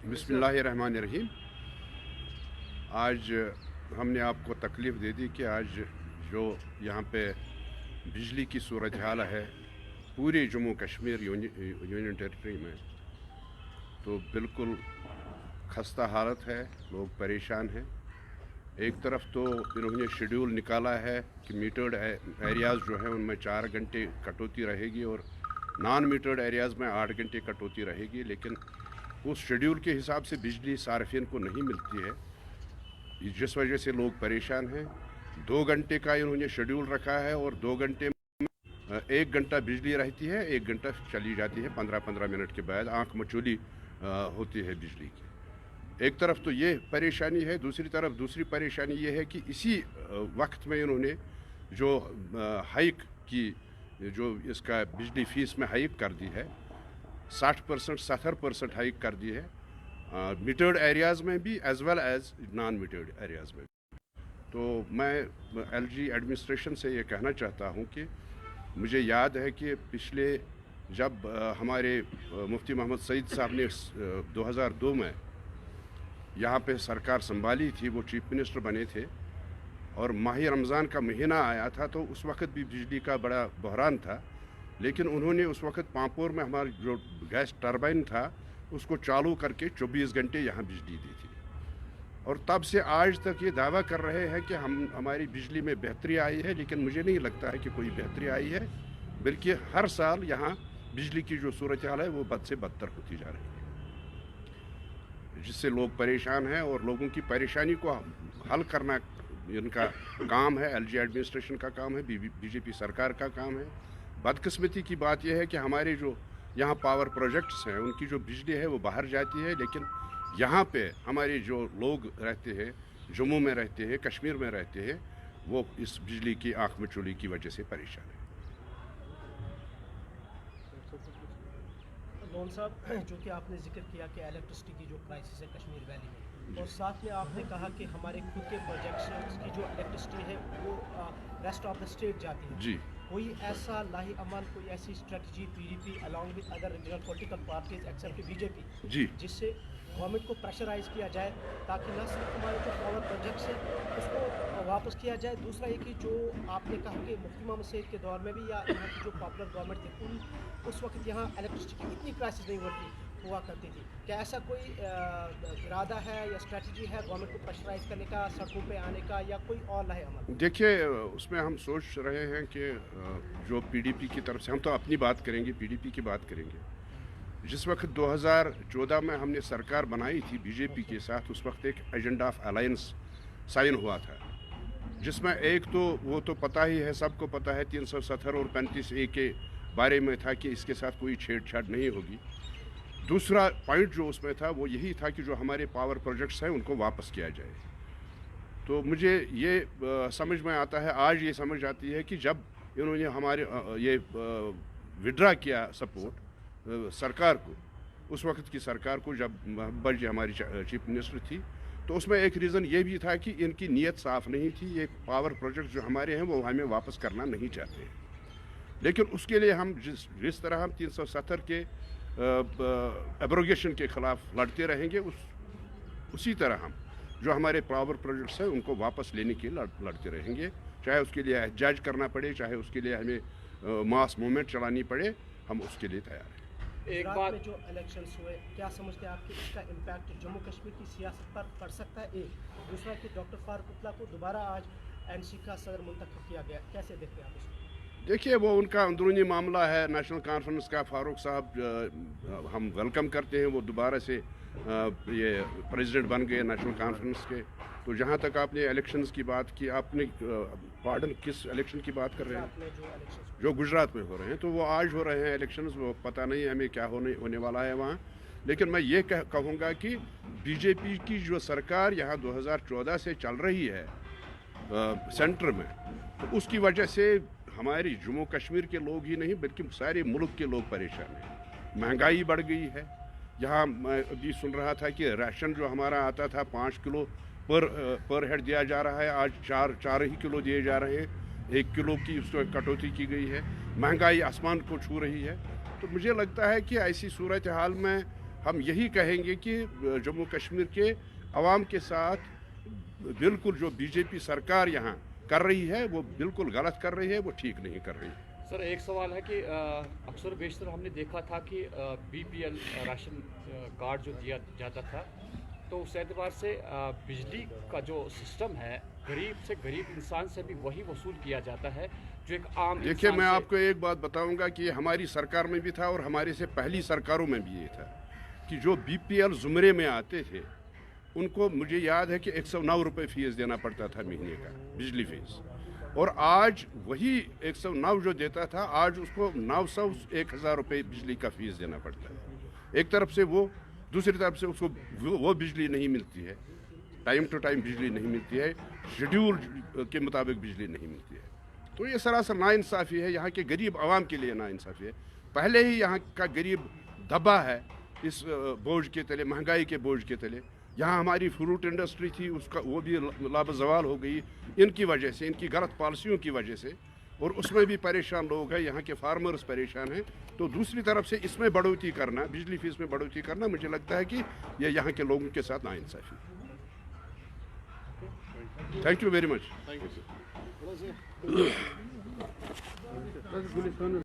बिस्मिल्लाहिर्रहमानिर्रहीम। आज हमने आपको तकलीफ़ दे दी कि आज जो यहाँ पे बिजली की सूरत हाल है पूरे जम्मू कश्मीर यूनियन टेरिटरी में, तो बिल्कुल खस्ता हालत है, लोग परेशान हैं। एक तरफ तो इन्होंने शेड्यूल निकाला है कि मीटर्ड एरियाज़ जो हैं उनमें 4 घंटे कटौती रहेगी और नॉन मीटर्ड एरियाज़ में 8 घंटे कटौती रहेगी, लेकिन उस शेड्यूल के हिसाब से बिजली सार्फिन को नहीं मिलती है, जिस वजह से लोग परेशान हैं। 2 घंटे का इन्होंने शेड्यूल रखा है और 2 घंटे में 1 घंटा बिजली रहती है, 1 घंटा चली जाती है। 15-15 मिनट के बाद आंख मचोली होती है बिजली की। एक तरफ तो ये परेशानी है, दूसरी तरफ दूसरी परेशानी ये है कि इसी वक्त में इन्होंने जो हाइक की, जो इसका बिजली फीस में हाइक कर दी है, 60% 70% हाइक कर दी है, मीटर्ड एरियाज़ में भी as well as non metered areas में। तो मैं एलजी एडमिनिस्ट्रेशन से ये कहना चाहता हूँ कि मुझे याद है कि पिछले जब हमारे मुफ्ती मोहम्मद सईद साहब ने 2002 में यहाँ पे सरकार संभाली थी, वो चीफ मिनिस्टर बने थे और माह रमज़ान का महीना आया था, तो उस वक्त भी बिजली का बड़ा बहरान था, लेकिन उन्होंने उस वक्त पांपोर में हमारा जो गैस टरबाइन था उसको चालू करके 24 घंटे यहाँ बिजली दी थी। और तब से आज तक ये दावा कर रहे हैं कि हमारी बिजली में बेहतरी आई है, लेकिन मुझे नहीं लगता है कि कोई बेहतरी आई है, बल्कि हर साल यहाँ बिजली की जो सूरत हाल है वो बद से बदतर होती जा रही है, जिससे लोग परेशान हैं। और लोगों की परेशानी को हल करना इनका काम है, एलजी एडमिनिस्ट्रेशन का काम है, बीजेपी सरकार का काम है। बदकिस्मती की बात यह है कि हमारे जो यहाँ पावर प्रोजेक्ट्स हैं उनकी जो बिजली है वो बाहर जाती है, लेकिन यहाँ पे हमारे जो लोग रहते हैं, जम्मू में रहते हैं, कश्मीर में रहते हैं, वो इस बिजली की आँख मचोली की वजह से परेशान है। लोन साहब, जो कि आपने जिक्र किया कि इलेक्ट्रिसिटी की जो क्राइसिस है कश्मीर वैली में, और साथ में आपने कहा कि हमारे खुद के प्रोजेक्ट्स की जो इलेक्ट्रिसिटी है वो रेस्ट ऑफ द स्टेट जाती है जी, कोई ऐसा लाही अमल, कोई ऐसी strategy PDP along with other regional political parties except BJP ji, जिससे गवर्नमेंट को प्रेशराइज किया जाए ताकि न सिर्फ हमारे जो पावर प्रोजेक्ट्स हैं उसको वापस किया जाए, दूसरा ये कि जो आपने कहा कि मुफ्ती मोहम्मद सईद के दौर में भी या यहाँ की जो पॉपुलर गवर्नमेंट थी उस वक्त यहाँ इलेक्ट्रिसिटी की इतनी क्राइसिस नहीं हुआ करती थी, क्या ऐसा कोई इरादा है या स्ट्रेटजी है गवर्नमेंट को प्रेशराइज करने का, सड़कों पे आने का, या कोई और लाहे अमल? देखिए, उसमें हम सोच रहे हैं कि जो पीडीपी की तरफ से, हम तो अपनी बात करेंगे, पीडीपी की बात करेंगे। जिस वक्त 2014 में हमने सरकार बनाई थी बीजेपी के साथ, उस वक्त एक एजेंडा ऑफ अलायंस साइन हुआ था, जिसमें एक तो वो तो पता ही है, सबको पता है, 370 और 35A के बारे में था कि इसके साथ कोई छेड़छाड़ नहीं होगी। दूसरा पॉइंट जो उसमें था वो यही था कि जो हमारे पावर प्रोजेक्ट्स हैं उनको वापस किया जाए। तो मुझे ये समझ में आता है, आज ये समझ आती है कि जब इन्होंने हमारे ये विड्रा किया सपोर्ट सरकार को, उस वक्त की सरकार को, जब महबूबा जी हमारी चीफ मिनिस्टर थी, तो उसमें एक रीज़न ये भी था कि इनकी नीयत साफ़ नहीं थी, ये पावर प्रोजेक्ट जो हमारे हैं वो हमें वापस करना नहीं चाहते हैं। लेकिन उसके लिए हम जिस तरह हम 370 के एब्रोगेशन के ख़िलाफ़ लड़ते रहेंगे, उसी तरह हम जो हमारे पावर प्रोजेक्ट्स हैं उनको वापस लेने के लिए लड़ते रहेंगे, चाहे उसके लिए एहतजाज करना पड़े, चाहे उसके लिए हमें मास मूवमेंट चलानी पड़े, हम उसके लिए तैयार हैं। एक बात में जो इलेक्शंस हुए, क्या समझते हैं आपकी इसका इम्पैक्ट जम्मू कश्मीर की सियासत पर पड़ सकता है? एक दूसरा कि डॉक्टर फारूक अब्दुल्ला को दोबारा आज एनसी का सदर मुंतखब किया गया, कैसे देखते हैं आप इसको? देखिए, वो उनका अंदरूनी मामला है, नेशनल कॉन्फ्रेंस का। फारूक साहब हम वेलकम करते हैं, वो दोबारा से ये प्रेसिडेंट बन गए नेशनल कॉन्फ्रेंस के। तो जहाँ तक आपने इलेक्शंस की बात की, आपने पार्डन किस इलेक्शन की बात कर रहे हैं? जो गुजरात में हो रहे हैं, तो वो आज हो रहे हैं इलेक्शंस, वो पता नहीं हमें क्या होने वाला है वहाँ। लेकिन मैं ये कहूँगा कि बीजेपी की जो सरकार यहाँ 2014 से चल रही है सेंटर में, तो उसकी वजह से हमारी जम्मू कश्मीर के लोग ही नहीं बल्कि सारे मुल्क के लोग परेशान हैं। महंगाई बढ़ गई है। यहाँ मैं अभी सुन रहा था कि राशन जो हमारा आता था 5 किलो पर हेड दिया जा रहा है, आज 4 ही किलो दिए जा रहे हैं। 1 किलो की उसको कटौती की गई है। महंगाई आसमान को छू रही है। तो मुझे लगता है कि ऐसी सूरत हाल में ہم یہی کہیں گے کہ جموں کشمیر کے عوام کے ساتھ بالکل جو بی جے پی سرکار یہاں کر رہی ہے وہ بالکل غلط کر رہی ہے، وہ ٹھیک نہیں کر رہی ہے۔ سر ایک سوال ہے کہ اکثر بیشتر ہم نے دیکھا تھا کہ B P L ration card جو دیا جاتا تھا تو اس اعتبار سے بجلی کا جو سسٹم ہے غریب سے غریب انسان سے بھی وہی وصول کیا جاتا ہے جو ایک عام دیکھیے انسان میں سے آپ کو ایک بات بتاؤں گا کہ ہماری سرکار میں بھی تھا اور ہمارے سے پہلی سرکاروں میں بھی یہ تھا کہ جو بی پی ایل زمرے میں آتے تھے ان کو مجھے یاد ہے کہ 109 روپے فیس دینا پڑتا تھا مہینے کا بجلی فیس، اور آج وہی 109 جو دیتا تھا آج اس کو 900 1000 روپے بجلی کا فیس دینا پڑتا ہے۔ ایک طرف سے وہ، دوسری طرف سے اس کو وہ بجلی نہیں ملتی ہے، ٹائم ٹو ٹائم بجلی نہیں ملتی ہے، شیڈیول کے مطابق بجلی نہیں ملتی ہے۔ تو یہ سراسر ناانصافی ہے، یہاں کے غریب عوام کے لیے ناانصافی ہے۔ پہلے ہی یہاں کا غریب دبا ہے اس بوجھ کے تلے، مہنگائی کے بوجھ کے تلے۔ یہاں ہماری فروٹ انڈسٹری تھی، اس کا وہ بھی لابزوال ہو گئی ان کی وجہ سے، ان کی غلط پالیسیوں کی وجہ سے، اور اس میں بھی پریشان لوگ ہیں، یہاں کے فارمرز پریشان ہیں۔ تو دوسری طرف سے اس میں بڑھوتری کرنا، بجلی فیس میں بڑھوتری کرنا، مجھے لگتا ہے کہ یہ یہاں کے لوگوں کے ساتھ ناانصافی ہے۔ Thank you very much.